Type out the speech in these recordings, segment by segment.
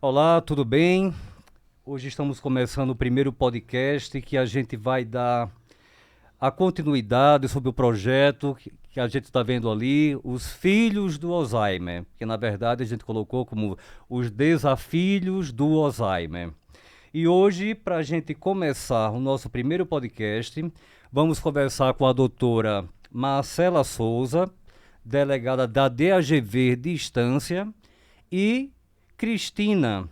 Olá, tudo bem? Hoje estamos começando o primeiro podcast que a gente vai dar a continuidade sobre o projeto que a gente está vendo ali, os filhos do Alzheimer, que na verdade a gente colocou como os desafios do Alzheimer. E hoje, para a gente começar o nosso primeiro podcast, vamos conversar com a doutora Marcela Souza, delegada da DAGV Distância, e Cristina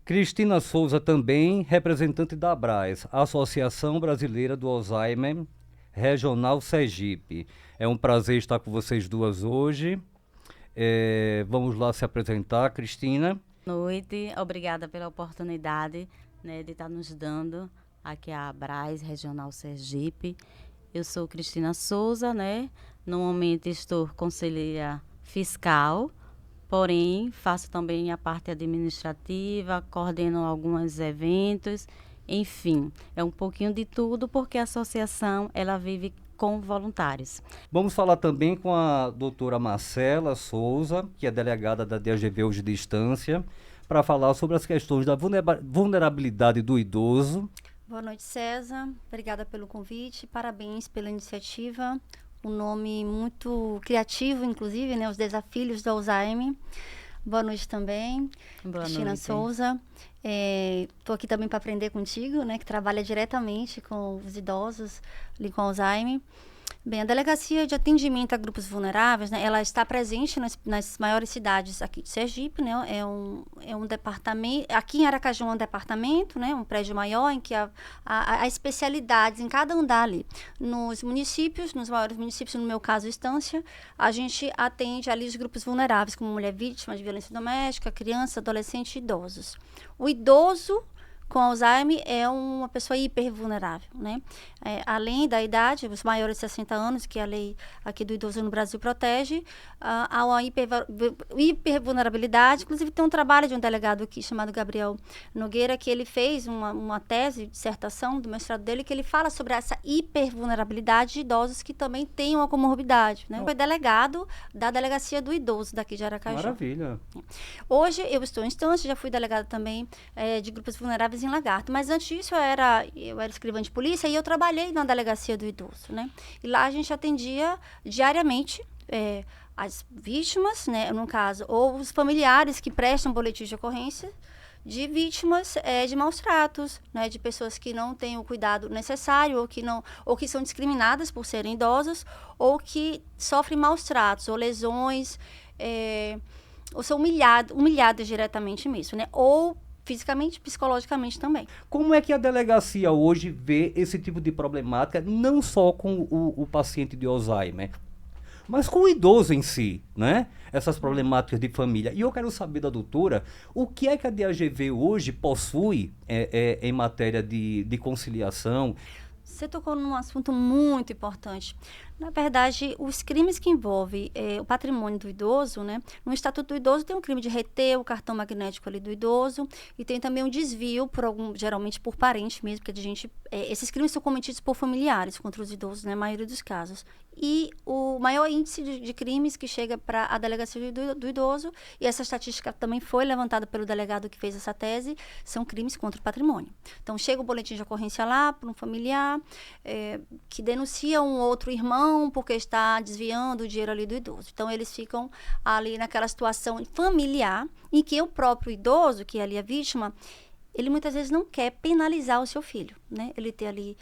Cristina Souza também, representante da ABRAS, Associação Brasileira do Alzheimer, Regional Sergipe. É um prazer estar com vocês duas hoje. Vamos lá se apresentar, Cristina. Noite, obrigada pela oportunidade, né, de estar nos dando aqui a Abras Regional Sergipe. Eu sou Cristina Souza, né? No momento estou conselheira fiscal, porém faço também a parte administrativa, coordeno alguns eventos, enfim, é um pouquinho de tudo porque a associação ela vive com voluntários. Vamos falar também com a doutora Marcela Souza, que é delegada da DGV hoje de Distância, para falar sobre as questões da vulnerabilidade do idoso. Boa noite, César. Obrigada pelo convite. Parabéns pela iniciativa. Um nome muito criativo, inclusive, né? Os Desafios do Alzheimer. Boa noite também. Boa Cristina noite. Souza. Estou aqui também para aprender contigo, né? Que trabalha diretamente com os idosos ali com Alzheimer. Bem, a Delegacia de Atendimento a Grupos Vulneráveis, né, ela está presente nas maiores cidades aqui de Sergipe, né, é um departamento, aqui em Aracaju é um departamento, né, um prédio maior, em que há especialidades em cada andar ali. Nos municípios, nos maiores municípios, no meu caso, Estância, a gente atende ali os grupos vulneráveis, como mulher vítima de violência doméstica, criança, adolescente e idosos. O idoso com Alzheimer é uma pessoa hipervulnerável, né? Além da idade, os maiores de 60 anos, que a lei aqui do idoso no Brasil protege, há uma hipervulnerabilidade. Inclusive, tem um trabalho de um delegado aqui chamado Gabriel Nogueira, que ele fez uma tese, dissertação do mestrado dele, que ele fala sobre essa hipervulnerabilidade de idosos que também têm uma comorbidade, né? Foi delegado da Delegacia do Idoso daqui de Aracaju. Maravilha. Hoje eu estou em Estância, já fui delegada também de grupos vulneráveis em Lagarto, mas antes disso eu era escrivã de polícia e eu trabalhei na Delegacia do Idoso, né? E lá a gente atendia diariamente as vítimas, né, no caso, ou os familiares que prestam boletins de ocorrência de vítimas de maus tratos, né, de pessoas que não têm o cuidado necessário ou que são discriminadas por serem idosas ou que sofrem maus tratos ou lesões, ou são humilhadas diretamente mesmo, né? Ou fisicamente, psicologicamente também. Como é que a delegacia hoje vê esse tipo de problemática, não só com o paciente de Alzheimer, mas com o idoso em si, né? Essas problemáticas de família. E eu quero saber da doutora, o que é que a DAGV hoje possui em matéria de conciliação? Você tocou num assunto muito importante. Na verdade, os crimes que envolvem o patrimônio do idoso, né? No Estatuto do Idoso tem um crime de reter o cartão magnético ali do idoso e tem também um desvio, geralmente por parente mesmo, porque esses crimes são cometidos por familiares contra os idosos, na maioria dos casos. E o maior índice de crimes que chega para a delegacia do idoso, e essa estatística também foi levantada pelo delegado que fez essa tese, são crimes contra o patrimônio. Então, chega o boletim de ocorrência lá para um familiar que denuncia um outro irmão porque está desviando o dinheiro ali do idoso. Então, eles ficam ali naquela situação familiar em que o próprio idoso, que é ali a vítima, ele muitas vezes não quer penalizar o seu filho, né? Ele tem ali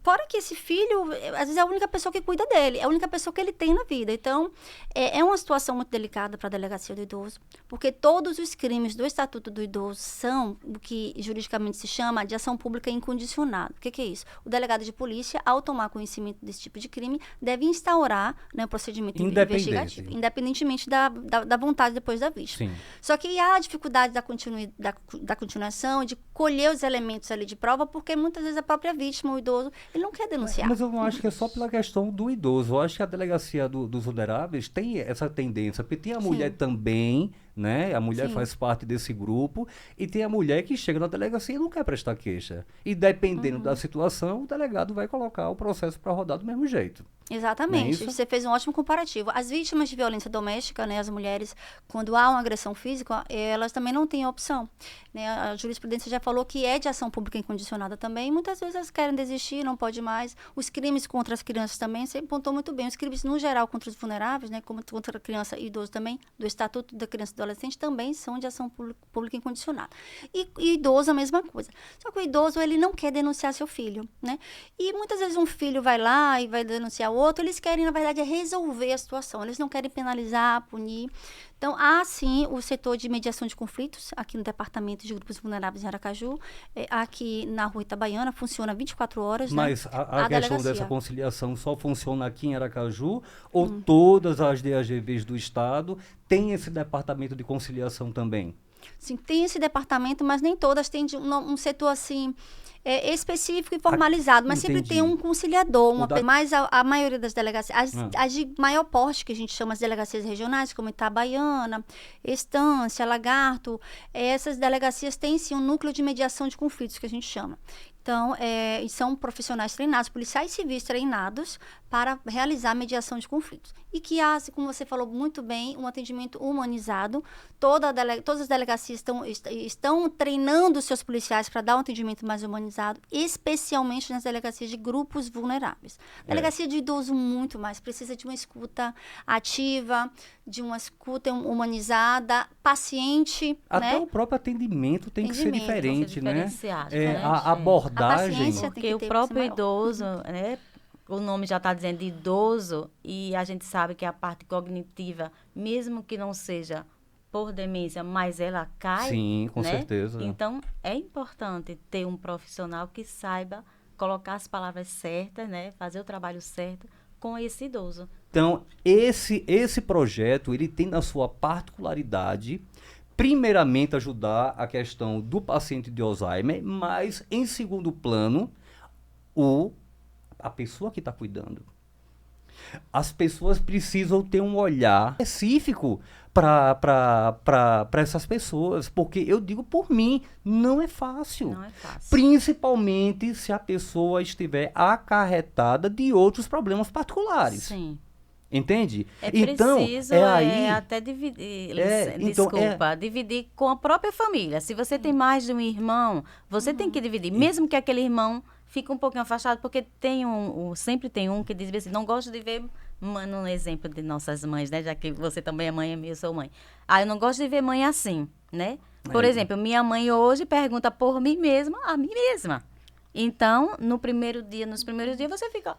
fora que esse filho, às vezes é a única pessoa que cuida dele, é a única pessoa que ele tem na vida. Então, é uma situação muito delicada para a delegacia do idoso, porque todos os crimes do Estatuto do Idoso são o que juridicamente se chama de ação pública incondicionada. O que é isso? O delegado de polícia, ao tomar conhecimento desse tipo de crime, deve instaurar, né, o procedimento investigativo, independentemente da vontade depois da vítima. Sim. Só que há a dificuldade da continuação, de colher os elementos ali de prova, porque muitas vezes a própria vítima, o idoso, ele não quer denunciar. Mas eu não acho que é só pela questão do idoso. Eu acho que a delegacia dos vulneráveis tem essa tendência, porque tem a mulher também, né? A mulher Sim. faz parte desse grupo e tem a mulher que chega na delegacia e não quer prestar queixa. E dependendo da situação, o delegado vai colocar o processo para rodar do mesmo jeito. Não é Exatamente. isso? Você fez um ótimo comparativo. As vítimas de violência doméstica, né, as mulheres, quando há uma agressão física, elas também não têm opção. Né? A jurisprudência já falou que é de ação pública incondicionada também. Muitas vezes elas querem desistir, não pode mais. Os crimes contra as crianças também, você pontuou muito bem. Os crimes, no geral, contra os vulneráveis, né, como contra a criança e idoso também, do Estatuto da Criança e do Adolescente, também são de ação pública incondicionada. E idoso, a mesma coisa. Só que o idoso, ele não quer denunciar seu filho, né? E muitas vezes um filho vai lá e vai denunciar o outro, eles querem, na verdade, resolver a situação. Eles não querem penalizar, punir. Então, há, sim, o setor de mediação de conflitos, aqui no Departamento de Grupos Vulneráveis em Aracaju. Aqui na Rua Itabaiana, funciona 24 horas, Mas né? a questão delegacia. dessa conciliação só funciona aqui em Aracaju ou todas as DAGVs do estado têm esse departamento de conciliação também? Sim, tem esse departamento, mas nem todas têm um setor, assim, específico e formalizado, mas sempre Entendi. tem um conciliador, O da- mas a maioria das delegacias, as de maior porte, que a gente chama as delegacias regionais, como Itabaiana, Estância, Lagarto, essas delegacias têm sim um núcleo de mediação de conflitos, que a gente chama. Então, e são profissionais treinados, policiais civis treinados para realizar a mediação de conflitos. E que há, como você falou muito bem, um atendimento humanizado. Todas as delegacias estão treinando os seus policiais para dar um atendimento mais humanizado, especialmente nas delegacias de grupos vulneráveis. Delegacia de idoso, muito mais. Precisa de uma escuta ativa, de uma escuta humanizada, paciente, Até né? o próprio atendimento tem que ser Atendimento, diferente, né? diferenciado, É, né, a gente? abordagem. A paciência tem Porque que o ter próprio maior. idoso, né? O nome já está dizendo de idoso, e a gente sabe que a parte cognitiva, mesmo que não seja por demência, mas ela cai. Sim, com né? certeza. Então, é importante ter um profissional que saiba colocar as palavras certas, né? Fazer o trabalho certo com esse idoso. Então, esse projeto, ele tem na sua particularidade, primeiramente, ajudar a questão do paciente de Alzheimer, mas, em segundo plano, a pessoa que está cuidando. As pessoas precisam ter um olhar específico para essas pessoas, porque eu digo por mim, não é fácil. Não é fácil. Principalmente se a pessoa estiver acarretada de outros problemas particulares. Sim. Entende? É então, preciso até dividir, então, dividir com a própria família. Se você tem mais de um irmão, você tem que dividir, mesmo que aquele irmão fique um pouquinho afastado, porque sempre tem um que diz assim, não gosto de ver, no exemplo de nossas mães, né? Já que você também é mãe e eu sou mãe. Eu não gosto de ver mãe assim, né? Por exemplo, minha mãe hoje pergunta por mim mesma, a mim mesma. Então, nos primeiros dias você fica,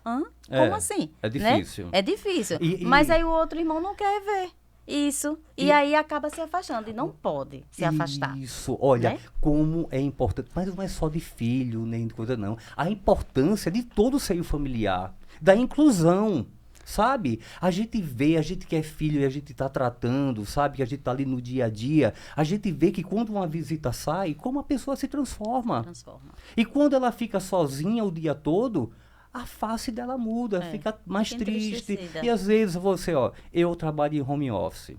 como assim? É difícil. Né? É difícil. E- Mas aí o outro irmão não quer ver isso. E aí acaba se afastando. E não pode se afastar. Isso, olha, né? como é importante, mas não é só de filho, nem de coisa não. A importância de todo o seio familiar, da inclusão. Sabe? A gente que é filho e a gente tá tratando, sabe? Que a gente tá ali no dia a dia, a gente vê que quando uma visita sai, como a pessoa se transforma. E quando ela fica sozinha o dia todo, a face dela muda, fica mais fica triste. entristecida. E às vezes eu trabalho em home office.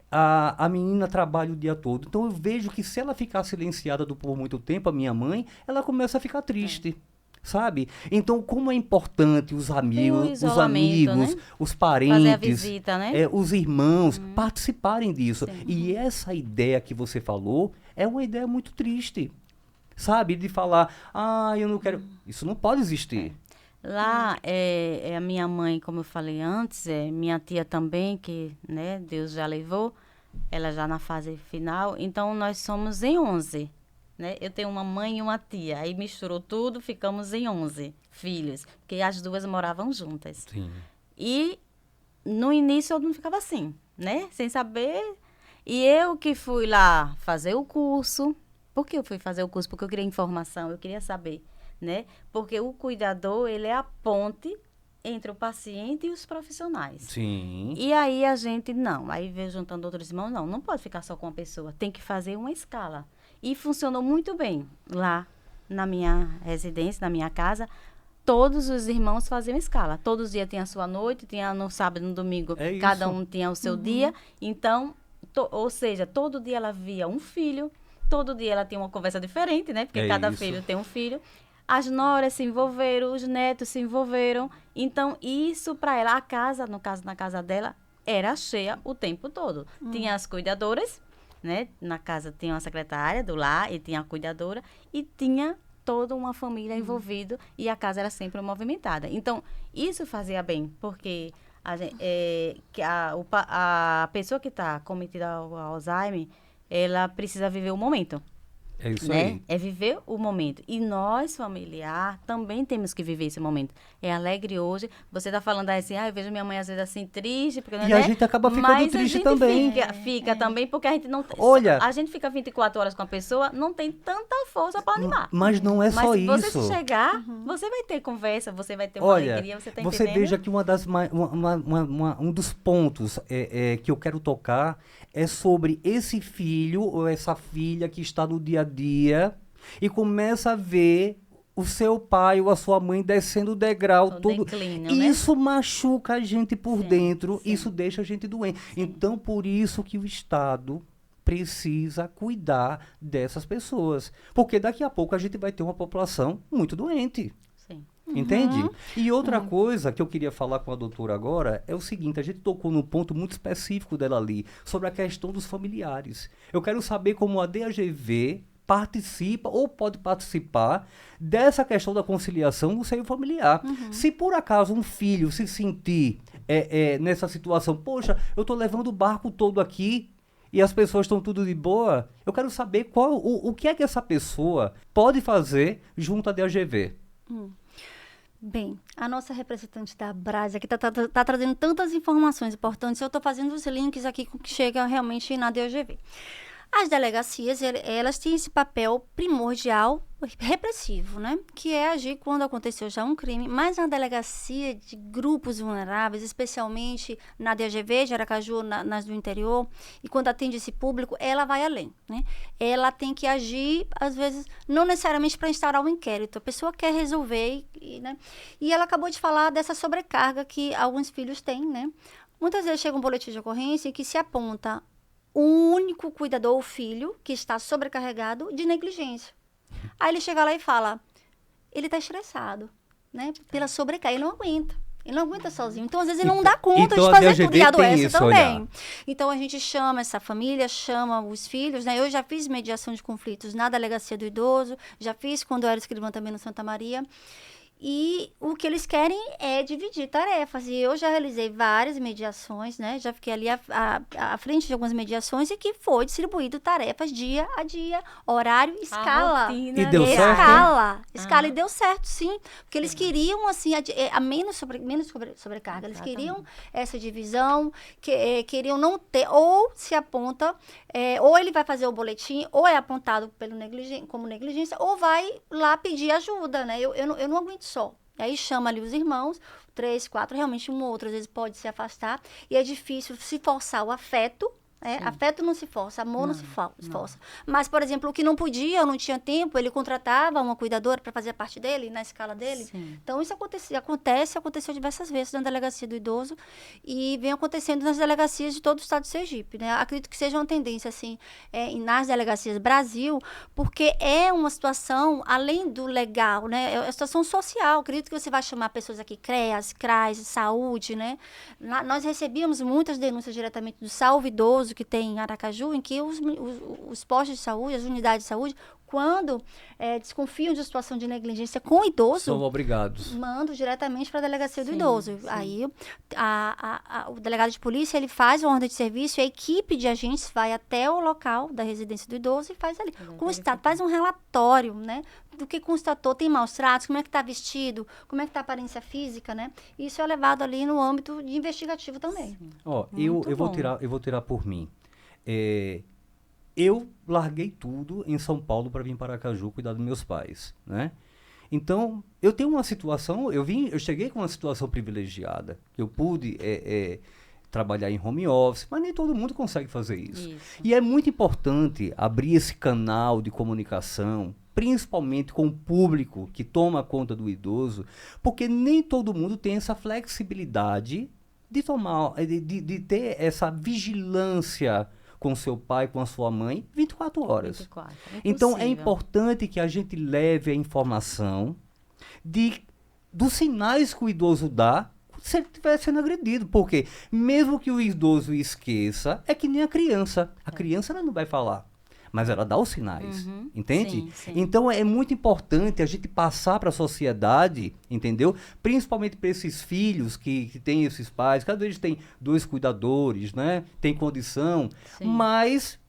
A menina trabalha o dia todo. Então eu vejo que se ela ficar silenciada por muito tempo, a minha mãe, ela começa a ficar triste. Sabe? Então, como é importante os amigos, né? os parentes, fazer a visita, né? os irmãos participarem disso. E essa ideia que você falou é uma ideia muito triste. Sabe? De falar, eu não quero. Isso não pode existir. Lá, a minha mãe, como eu falei antes, minha tia também, que, né, Deus já levou, ela já na fase final. Então, nós somos em 11. Né? Eu tenho uma mãe e uma tia. Aí misturou tudo, ficamos em 11 filhos. Porque as duas moravam juntas. Sim. E no início eu não ficava assim, né? Sem saber. E eu que fui lá fazer o curso. Por que eu fui fazer o curso? Porque eu queria informação, eu queria saber, né? Porque o cuidador, ele é a ponte entre o paciente e os profissionais. Sim. E aí a gente, aí veio juntando outros irmãos, não pode ficar só com uma pessoa. Tem que fazer uma escala. E funcionou muito bem lá na minha residência, na minha casa. Todos os irmãos faziam escala. Todos os dias tinha a sua noite, tinha no sábado e no domingo, cada um tinha o seu dia. Então, ou seja, todo dia ela via um filho, todo dia ela tinha uma conversa diferente, né? Porque cada filho tem um filho. As noras se envolveram, os netos se envolveram. Então, isso para ela, a casa, no caso, na casa dela, era cheia o tempo todo. Tinha as cuidadoras, né? Na casa tinha uma secretária do lar e tinha a cuidadora. E tinha toda uma família envolvida e a casa era sempre movimentada. Então, isso fazia bem, porque a pessoa que está cometida ao Alzheimer, ela precisa viver o momento. É isso né? aí. É viver o momento. E nós, familiar, também temos que viver esse momento. É alegre hoje. Você está falando assim, eu vejo minha mãe às vezes assim, triste. Porque, E a gente acaba ficando triste também. Fica também, porque a gente não... Olha, a gente fica 24 horas com a pessoa, não tem tanta força para animar. Mas não é só isso. Mas se você chegar, você vai ter conversa, você vai ter uma alegria, você está entendendo? Você veja que um dos pontos que eu quero tocar é sobre esse filho ou essa filha que está no dia a dia e começa a ver o seu pai ou a sua mãe descendo o degrau todo. Declínio, isso machuca a gente por dentro, sim. isso deixa a gente doente. Sim. Então, por isso que o Estado precisa cuidar dessas pessoas. Porque daqui a pouco a gente vai ter uma população muito doente. Sim. Entende? E outra coisa que eu queria falar com a doutora agora é o seguinte, a gente tocou num ponto muito específico dela ali, sobre a questão dos familiares. Eu quero saber como a DAGV participa ou pode participar dessa questão da conciliação no seio familiar. Se por acaso um filho se sentir nessa situação, poxa, eu estou levando o barco todo aqui e as pessoas estão tudo de boa, eu quero saber o que é que essa pessoa pode fazer junto à DAGV. Bem, a nossa representante da Brasa aqui tá trazendo tantas informações importantes. Eu estou fazendo os links aqui com o que chega realmente na DGV. As delegacias, elas têm esse papel primordial repressivo, né? Que é agir quando aconteceu já um crime. Mas na delegacia de grupos vulneráveis, especialmente na DGV, de Aracaju, nas do interior, e quando atende esse público, ela vai além, né? Ela tem que agir, às vezes, não necessariamente para instaurar um inquérito. A pessoa quer resolver, né? E ela acabou de falar dessa sobrecarga que alguns filhos têm, né? Muitas vezes chega um boletim de ocorrência que se aponta o único cuidador, o filho, que está sobrecarregado de negligência. Aí ele chega lá e fala, ele está estressado, né? Pela sobrecarga, ele não aguenta. Ele não aguenta sozinho. Então, às vezes, ele não dá conta de fazer tudo. E adoece também. Então, a gente chama essa família, chama os filhos, né? Eu já fiz mediação de conflitos na Delegacia do Idoso, já fiz quando eu era escrivã também no Santa Maria. E o que eles querem é dividir tarefas. E eu já realizei várias mediações, né? Já fiquei ali à frente de algumas mediações e que foi distribuído tarefas dia a dia, horário, escala. E deu certo? Escala, e deu certo, sim. Porque eles queriam, assim, menos sobrecarga. Eles queriam essa divisão, queriam não ter, ou se aponta, ou ele vai fazer o boletim, ou é apontado como negligência, ou vai lá pedir ajuda, né? Eu não aguento só. Aí chama ali os irmãos, 3, 4, realmente um ou outro, às vezes pode se afastar. E é difícil se forçar o afeto. Afeto não se força, amor não se força. Mas, por exemplo, o que não podia, ou não tinha tempo, ele contratava uma cuidadora para fazer a parte dele, na escala dele. Sim. Então, isso aconteceu diversas vezes na Delegacia do Idoso e vem acontecendo nas delegacias de todo o estado de Sergipe, né? Acredito que seja uma tendência, assim, nas delegacias Brasil, porque é uma situação, além do legal, né? É uma situação social. Acredito que você vai chamar pessoas aqui, CREAS, CRAS, saúde, né? Nós recebíamos muitas denúncias diretamente do Salve Idoso, que tem em Aracaju, em que os postos de saúde, as unidades de saúde, quando desconfiam de situação de negligência com o idoso, são obrigados. Mandam diretamente para a delegacia do idoso. Sim. Aí o delegado de polícia, ele faz uma ordem de serviço e a equipe de agentes vai até o local da residência do idoso e faz ali. Faz um relatório, né? Do que constatou, tem maus tratos, como é que está vestido, como é que está a aparência física, né? Isso é levado ali no âmbito de investigativo também. Eu vou tirar por mim. Eu larguei tudo em São Paulo para vir para Aracaju cuidar dos meus pais, né? Então, eu tenho uma situação, eu cheguei com uma situação privilegiada. Eu pude trabalhar em home office, mas nem todo mundo consegue fazer isso. E é muito importante abrir esse canal de comunicação, principalmente com o público que toma conta do idoso, porque nem todo mundo tem essa flexibilidade de ter essa vigilância com seu pai, com a sua mãe, 24 horas. 24. Então, é Impossível. importante que a gente leve a informação dos sinais que o idoso dá se ele estiver sendo agredido. Porque mesmo que o idoso esqueça, é que nem a criança. A criança ela não vai falar, mas ela dá os sinais, entende? Sim, sim. Então, é muito importante a gente passar para a sociedade, entendeu? Principalmente para esses filhos que têm esses pais, cada vez tem 2 cuidadores, né? Tem condição, Sim. mas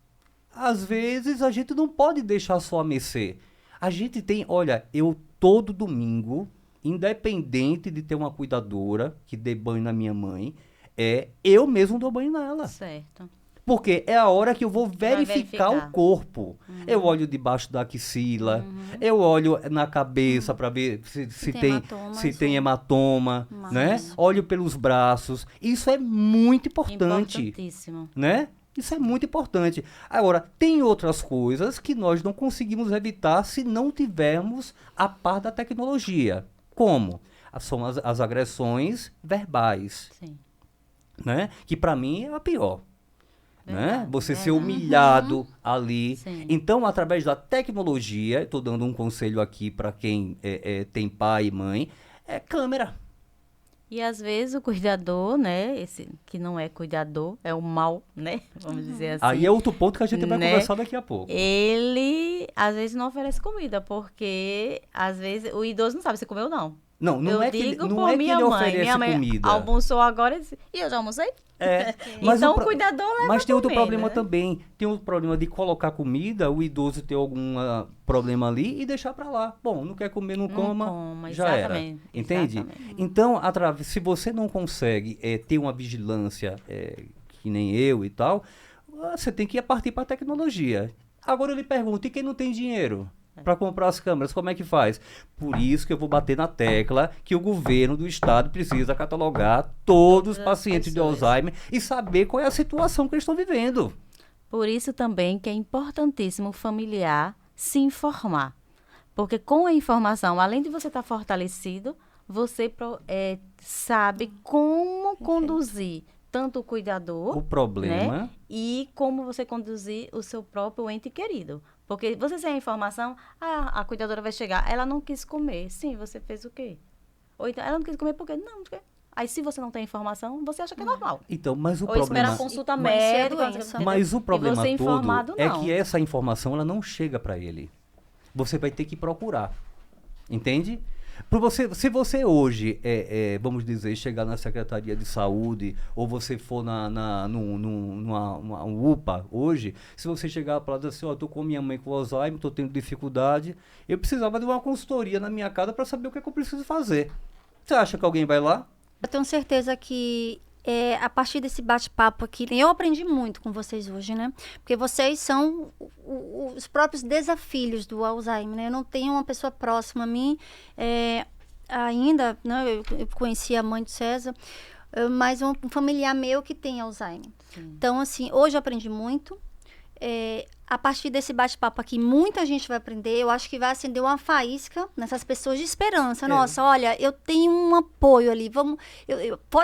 às vezes a gente não pode deixar só a mercê. A gente tem, olha, eu todo domingo, independente de ter uma cuidadora que dê banho na minha mãe, eu mesmo dou banho nela. Certo. Porque é a hora que eu vou verificar verificar. o corpo. Eu olho debaixo da axila, eu olho na cabeça para ver se tem tem, hematomas, se tem hematoma, né? Mas- Olho pelos braços. Isso é muito importante, Importantíssimo. né? Isso é muito importante. Agora, tem outras coisas que nós não conseguimos evitar se não tivermos a par da tecnologia. Como? São as agressões verbais, Sim. né? Que para mim é a pior. Né? Verdade, Você ser verdade. humilhado ali. Sim. Então, através da tecnologia, estou dando um conselho aqui para quem tem pai e mãe, é câmera. E às vezes o cuidador, né, esse que não é cuidador, é o mal, né, vamos dizer assim. Aí é outro ponto que a gente vai Né? conversar daqui a pouco. Ele, às vezes, não oferece comida, porque, às vezes, o idoso não sabe se comeu ou não. Não, não eu é que ele, digo não por é que minha ele mãe. oferece Minha mãe comida. almoçou agora e eu já almocei. Mas Então, o pro- o cuidador leva Mas tem outro comida, problema né? também. Tem outro problema de colocar comida, o idoso ter algum problema ali e deixar para lá. Bom, não quer comer, não coma, já era. exatamente, Entende? exatamente. Então, se você não consegue ter uma vigilância que nem eu e tal, você tem que partir para a tecnologia. Agora eu lhe pergunto, e quem não tem dinheiro para comprar as câmeras, como é que faz? Por isso que eu vou bater na tecla que o governo do estado precisa catalogar todos os Todas as pacientes de pessoas. Alzheimer e saber qual é a situação que eles estão vivendo. Por isso também que é importantíssimo o familiar se informar. Porque com a informação, além de você estar fortalecido, você sabe como conduzir tanto o cuidador, O problema... né, e como você conduzir o seu próprio ente querido. Porque você sem a informação, a cuidadora vai chegar, ela não quis comer. Sim, você fez o quê? Ou então, ela não quis comer por quê? Não, porque... Aí se você não tem informação, você acha que é normal. Então, mas o Ou esperar problema... a consulta Mas isso é médica. doença. entendeu? Mas o problema e você todo informado, é não. que essa informação ela não chega para ele. Você vai ter que procurar. Entende? Se você hoje, vamos dizer, chegar na Secretaria de Saúde, ou você for numa UPA hoje, se você chegar para lá e dizer assim, estou com minha mãe com Alzheimer, estou tendo dificuldade, eu precisava de uma consultoria na minha casa para saber o que é que eu preciso fazer. Você acha que alguém vai lá? Eu tenho certeza que a partir desse bate-papo aqui, eu aprendi muito com vocês hoje, né? Porque vocês são os próprios desafios do Alzheimer, né? Eu não tenho uma pessoa próxima a mim ainda, né? Eu conheci a mãe do César, mas um familiar meu que tem Alzheimer. Sim. Então, assim, hoje eu aprendi muito. A partir desse bate-papo aqui, muita gente vai aprender. Eu acho que vai acender uma faísca nessas pessoas de esperança. Nossa, olha, eu tenho um apoio ali.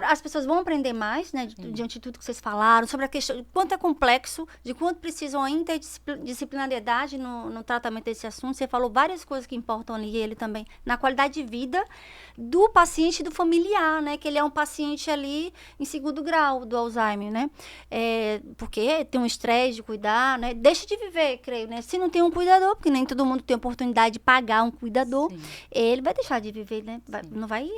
As pessoas vão aprender mais, né? Diante de tudo que vocês falaram, sobre a questão de quanto é complexo, de quanto precisam a interdisciplinariedade no tratamento desse assunto. Você falou várias coisas que importam ali, ele também, na qualidade de vida do paciente e do familiar, né? Que ele é um paciente ali em segundo grau do Alzheimer, né? Porque tem um estresse de cuidar, né? Deixa de viver, creio, né? Se não tem um cuidador, porque nem todo mundo tem oportunidade de pagar um cuidador, Sim. ele vai deixar de viver, né? Não vai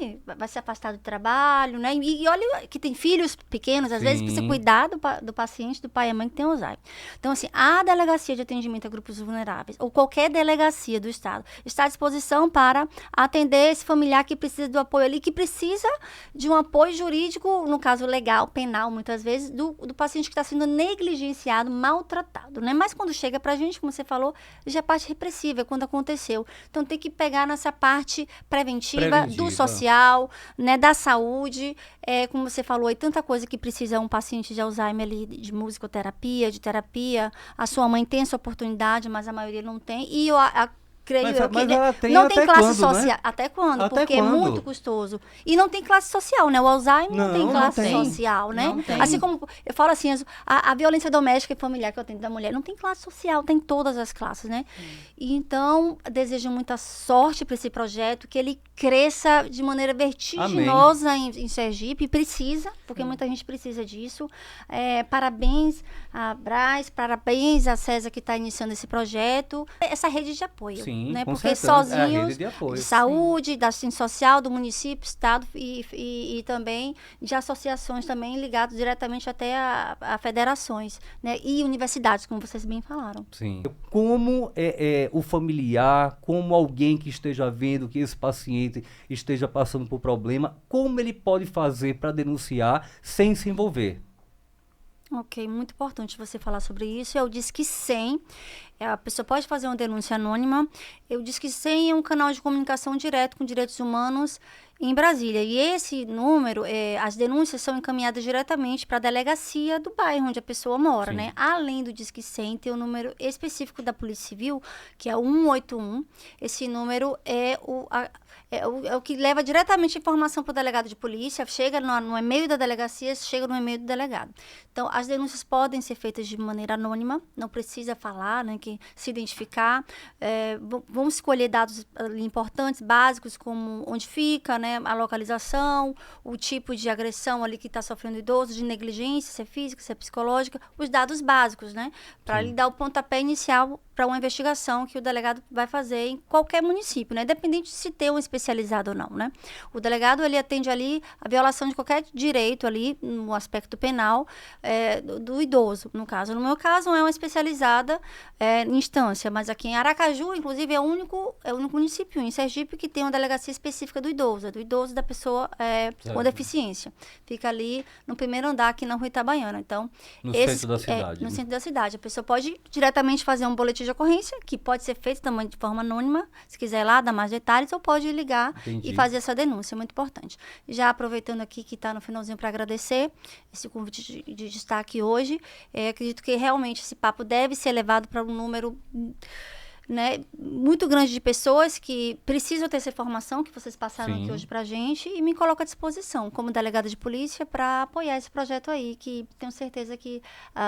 se afastar do trabalho, né? E olha que tem filhos pequenos, às vezes Sim. precisa cuidar do paciente, do pai e a mãe que tem Alzheimer. Então, assim, a delegacia de atendimento a grupos vulneráveis, ou qualquer delegacia do Estado, está à disposição para atender esse familiar que precisa do apoio ali, que precisa de um apoio jurídico, no caso legal, penal, muitas vezes, do paciente que está sendo negligenciado, maltratado, né? Mas quando chega pra gente, como você falou, já é parte repressiva, é quando aconteceu. Então tem que pegar nessa parte preventiva. Do social, né, da saúde, como você falou, aí tanta coisa que precisa um paciente de Alzheimer ali, de musicoterapia, de terapia. A sua mãe tem essa oportunidade, mas a maioria não tem. E eu creio eu que mas ela tem não tem até classe quando, né? social. Até quando? Até Porque é quando? muito custoso. E não tem classe social, né? O Alzheimer não tem Não classe tem. social, né? Não tem. Assim como eu falo assim, a violência doméstica e familiar que eu tenho da mulher não tem classe social, tem todas as classes, né? E então, desejo muita sorte para esse projeto, que ele cresça de maneira vertiginosa em Sergipe, precisa, porque muita gente precisa disso. Parabéns a Braz, parabéns a César que está iniciando esse projeto. Essa rede de apoio, Sim, né? com Porque certeza. É a sozinhos, rede de apoio. saúde, da assistência social, do município, estado e também de associações também ligadas diretamente até a federações, né? E universidades, como vocês bem falaram. Sim. Como o familiar, como alguém que esteja vendo que esse paciente esteja passando por problema, como ele pode fazer para denunciar sem se envolver? Ok, muito importante você falar sobre isso. Eu disse que 100, a pessoa pode fazer uma denúncia anônima. Eu disse que 100 é um canal de comunicação direto com direitos humanos em Brasília. E esse número, as denúncias são encaminhadas diretamente para a delegacia do bairro onde a pessoa mora, Sim. né? Além do Disque 100, tem o número específico da Polícia Civil, que é o 181. Esse número é o que leva diretamente a informação para o delegado de polícia, chega no e-mail da delegacia, chega no e-mail do delegado. Então, as denúncias podem ser feitas de maneira anônima, não precisa falar, né, que se identificar. Vamos escolher dados ali importantes, básicos, como onde fica, né, a localização, o tipo de agressão ali que está sofrendo o idoso, de negligência, se é física, se é psicológica, os dados básicos, né, para lhe dar o pontapé inicial para uma investigação que o delegado vai fazer em qualquer município, né, independente de se ter um especializado ou não, né. O delegado, ele atende ali a violação de qualquer direito ali, no aspecto penal, do idoso, no caso. No meu caso, não é uma especializada em instância, mas aqui em Aracaju, inclusive, é o único município em Sergipe que tem uma delegacia específica do idoso da pessoa com deficiência. Fica ali no primeiro andar, aqui na Rua Itabaiana. Então, No centro da cidade. no né? centro da cidade. A pessoa pode diretamente fazer um boletim de ocorrência, que pode ser feito também de forma anônima, se quiser lá dar mais detalhes, ou pode ligar Entendi. e fazer essa denúncia, é muito importante. Já aproveitando aqui que está no finalzinho para agradecer esse convite de estar aqui hoje, acredito que realmente esse papo deve ser levado para um número, né, muito grande de pessoas que precisam ter essa informação que vocês passaram Sim. aqui hoje para a gente, e me coloco à disposição como delegada de polícia para apoiar esse projeto aí, que tenho certeza que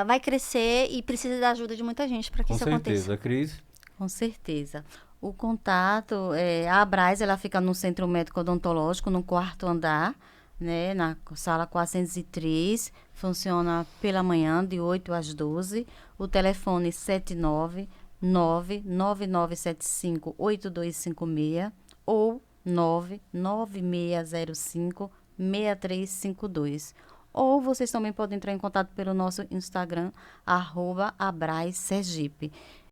vai crescer e precisa da ajuda de muita gente para que Com isso certeza, aconteça. Cris. Com certeza. O contato, a Abraz, ela fica no Centro Médico Odontológico, no 4º andar, né, na sala 403, funciona pela manhã, de 8 às 12, o telefone 79999758256 ou 996056352. Ou vocês também podem entrar em contato pelo nosso Instagram, @AbrazSergipe.